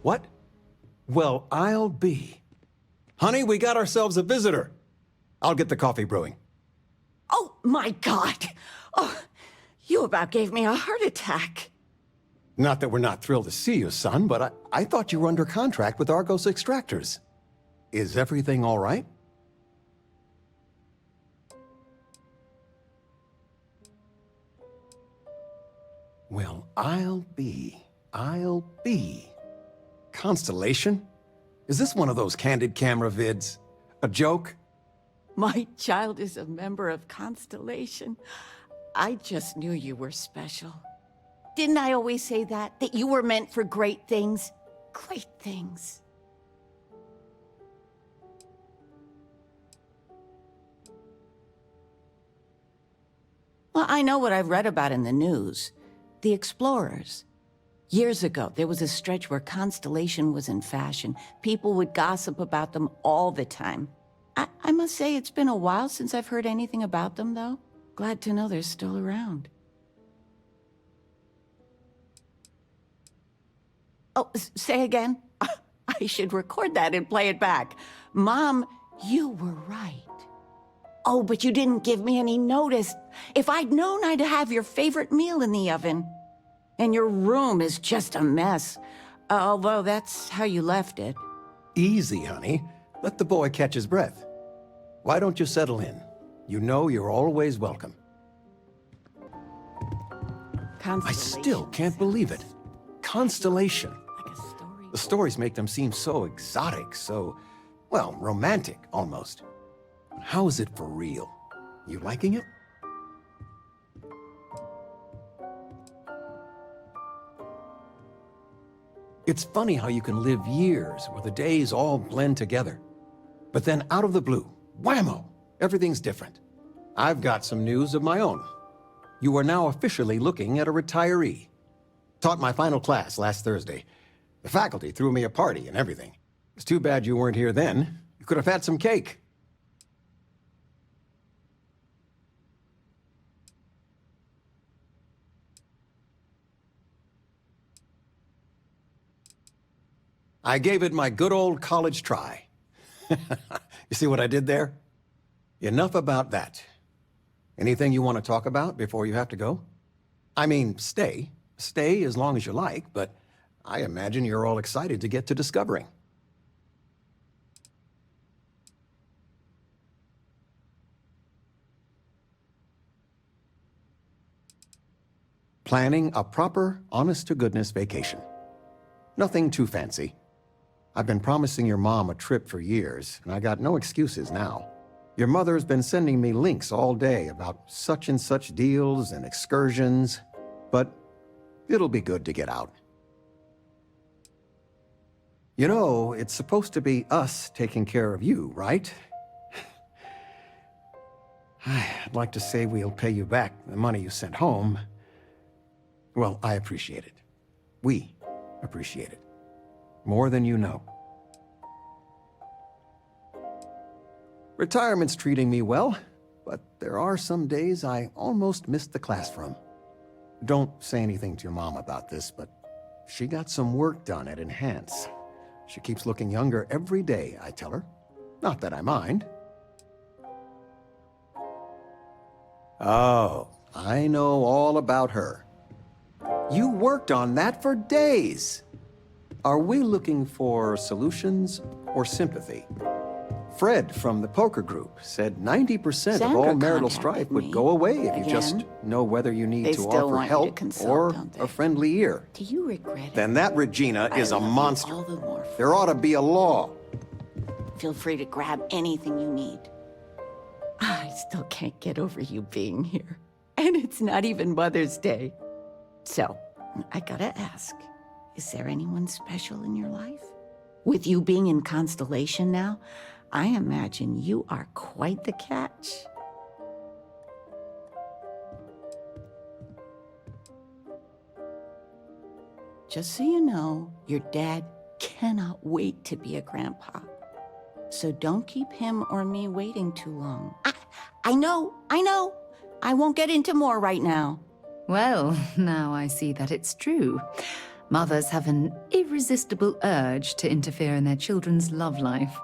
What? Well, I'll be. Honey, we got ourselves a visitor. I'll get the coffee brewing. Oh, my God. Oh, you about gave me a heart attack. Not that we're not thrilled to see you, son, but I thought you were under contract with Argos Extractors. Is everything all right? Well, I'll be. Constellation? Is this one of those candid camera vids? A joke? My child is a member of Constellation. I just knew you were special. Didn't I always say that? That you were meant for great things? Great things. Well, I know what I've read about in the news. The Explorers. Years ago, there was a stretch where Constellation was in fashion. People would gossip about them all the time. I must say it's been a while since I've heard anything about them, though. Glad to know they're still around. Oh, say again? I should record that and play it back. Mom, you were right. Oh, but you didn't give me any notice. If I'd known, I'd have your favorite meal in the oven. And your room is just a mess. Although that's how you left it. Easy, honey. Let the boy catch his breath. Why don't you settle in? You know you're always welcome. I still can't believe it. Constellation. Like a story. The stories make them seem so exotic, so, well, romantic, almost. How is it for real? You liking it? It's funny how you can live years where the days all blend together. But then out of the blue, whammo, everything's different. I've got some news of my own. You are now officially looking at a retiree. Taught my final class last Thursday. The faculty threw me a party and everything. It's too bad you weren't here then. You could have had some cake. I gave it my good old college try. You see what I did there? Enough about that. Anything you want to talk about before you have to go? I mean, stay. Stay as long as you like, but I imagine you're all excited to get to discovering. Planning a proper, honest-to-goodness vacation. Nothing too fancy. I've been promising your mom a trip for years, and I got no excuses now. Your mother's been sending me links all day about such and such deals and excursions, but it'll be good to get out. You know, it's supposed to be us taking care of you, right? I'd like to say we'll pay you back the money you sent home. Well, I appreciate it. We appreciate it. More than you know. Retirement's treating me well, but there are some days I almost missed the class from. Don't say anything to your mom about this, but she got some work done at Enhance. She keeps looking younger every day, I tell her. Not that I mind. Oh, I know all about her. You worked on that for days. Are we looking for solutions or sympathy? Fred from the poker group said 90% of all marital strife would go away if you just know whether you need to offer help or a friendly ear. Do you regret it? Then that Regina is a monster. All the more. There ought to be a law. Feel free to grab anything you need. I still can't get over you being here. And it's not even Mother's Day. So, I gotta ask, is there anyone special in your life? With you being in Constellation now, I imagine you are quite the catch. Just so you know, your dad cannot wait to be a grandpa. So don't keep him or me waiting too long. I know. I won't get into more right now. Well, now I see that it's true. Mothers have an irresistible urge to interfere in their children's love life.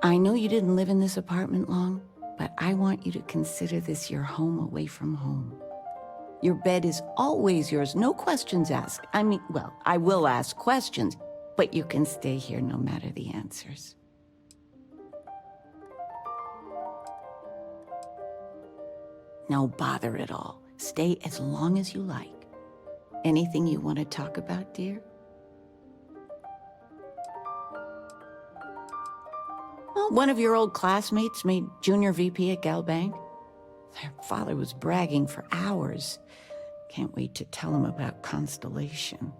I know you didn't live in this apartment long, but I want you to consider this your home away from home. Your bed is always yours, no questions asked. I mean, well, I will ask questions, but you can stay here no matter the answers. No bother at all. Stay as long as you like. Anything you want to talk about, dear? Well, one of your old classmates made junior VP at Galbank. Their father was bragging for hours. Can't wait to tell him about Constellation.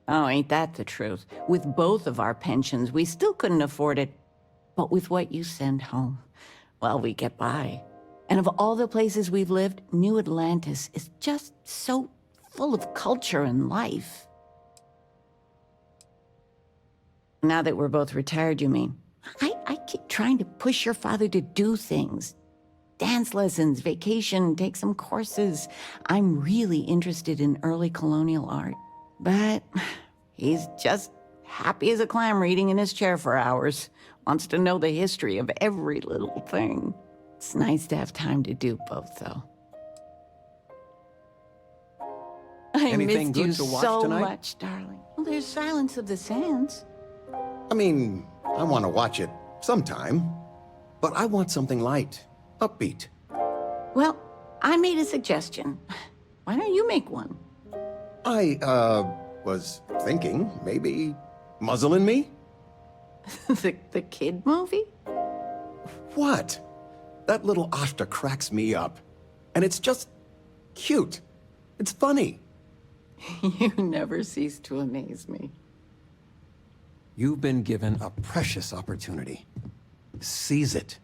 Oh, ain't that the truth? With both of our pensions, we still couldn't afford it. But with what you send home, well, we get by. And of all the places we've lived, New Atlantis is just so full of culture and life. Now that we're both retired, you mean? I keep trying to push your father to do things. Dance lessons, vacation, take some courses. I'm really interested in early colonial art. But he's just happy as a clam reading in his chair for hours. Wants to know the history of every little thing. It's nice to have time to do both, though. I Anything missed you good to watch so tonight? much, darling. Well, there's Silence of the Sands. I mean, I want to watch it sometime, but I want something light, upbeat. Well, I made a suggestion. Why don't you make one? I, was thinking maybe Muzzle and Me? The kid movie? What? That little Ashta cracks me up. And it's just cute. It's funny. You never cease to amaze me. You've been given a precious opportunity. Seize it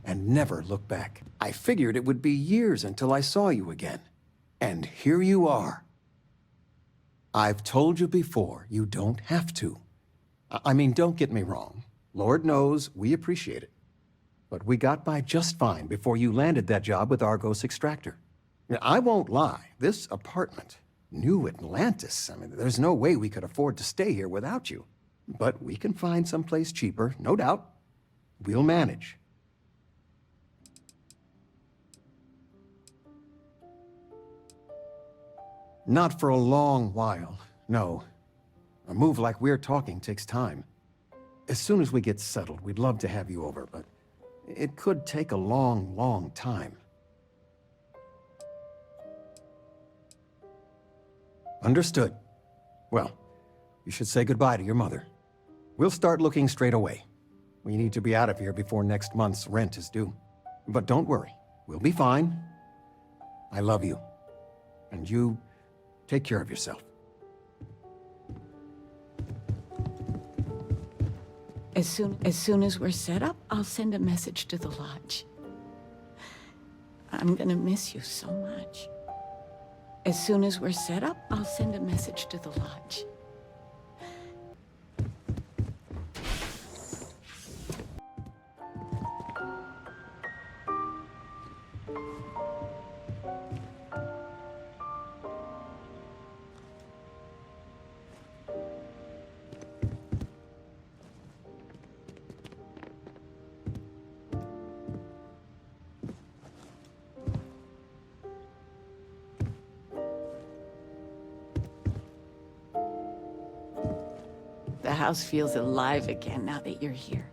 and never look back. I figured it would be years until I saw you again. And here you are. I've told you before, you don't have to. I mean, don't get me wrong. Lord knows we appreciate it. But we got by just fine before you landed that job with Argos Extractor. Now, I won't lie, this apartment, New Atlantis, I mean, there's no way we could afford to stay here without you. But we can find someplace cheaper, no doubt. We'll manage. Not for a long while, no. A move like we're talking takes time. As soon as we get settled, we'd love to have you over, but it could take a long, long time. Understood. Well, you should say goodbye to your mother. We'll start looking straight away. We need to be out of here before next month's rent is due. But don't worry, we'll be fine. I love you. And you, take care of yourself. As soon as we're set up, I'll send a message to the lodge. I'm gonna miss you so much. As soon as we're set up, I'll send a message to the lodge. The house feels alive again now that you're here.